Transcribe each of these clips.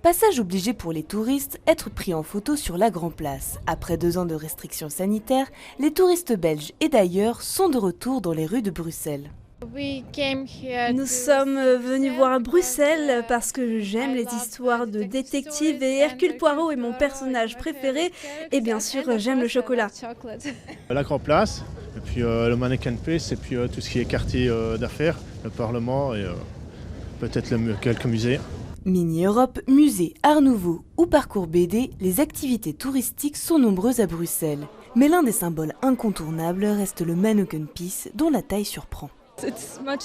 Passage obligé pour les touristes, être pris en photo sur la Grand Place. Après 2 ans de restrictions sanitaires, les touristes belges et d'ailleurs sont de retour dans les rues de Bruxelles. Nous sommes venus voir Bruxelles parce que j'aime les histoires de détectives et Hercule Poirot est mon personnage préféré et bien sûr j'aime le chocolat. La Grand Place, et puis le Mannequin Place, et puis tout ce qui est quartier d'affaires, le Parlement et peut-être quelques musées. Mini-Europe, musée, art nouveau ou parcours BD, les activités touristiques sont nombreuses à Bruxelles. Mais l'un des symboles incontournables reste le Mannequin Peace dont la taille surprend.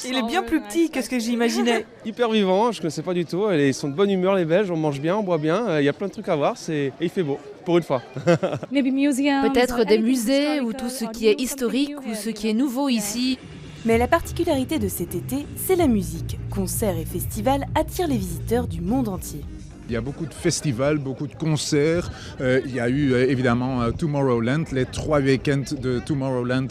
Il est bien plus petit que ce que j'imaginais. Hyper vivant, je ne connaissais pas du tout. Ils sont de bonne humeur les Belges, on mange bien, on boit bien, il y a plein de trucs à voir et il fait beau, pour une fois. Peut-être des musées ou tout ce qui est historique ou ce qui est nouveau ici. Mais la particularité de cet été, c'est la musique. Concerts et festivals attirent les visiteurs du monde entier. Il y a beaucoup de festivals, beaucoup de concerts. Il y a eu évidemment Tomorrowland. Les 3 week-ends de Tomorrowland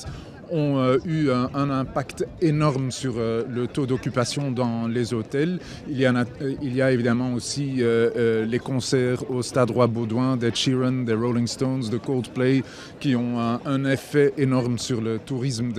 ont eu un impact énorme sur le taux d'occupation dans les hôtels. Il y a évidemment aussi les concerts au Stade Roi-Baudouin, d'Ed Sheeran, des Rolling Stones, de Coldplay, qui ont un effet énorme sur le tourisme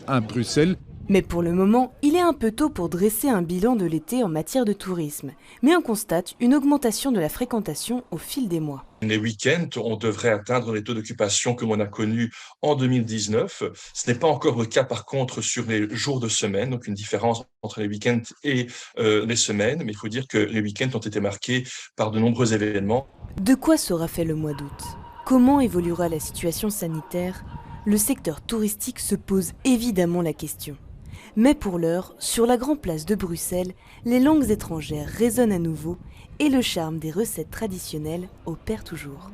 à Bruxelles. Mais pour le moment, il est un peu tôt pour dresser un bilan de l'été en matière de tourisme. Mais on constate une augmentation de la fréquentation au fil des mois. Les week-ends, on devrait atteindre les taux d'occupation comme on a connus en 2019. Ce n'est pas encore le cas par contre sur les jours de semaine, donc une différence entre les week-ends et les semaines. Mais il faut dire que les week-ends ont été marqués par de nombreux événements. De quoi sera fait le mois d'août? Comment évoluera la situation sanitaire? Le secteur touristique se pose évidemment la question. Mais pour l'heure, sur la Grand Place de Bruxelles, les langues étrangères résonnent à nouveau et le charme des recettes traditionnelles opère toujours.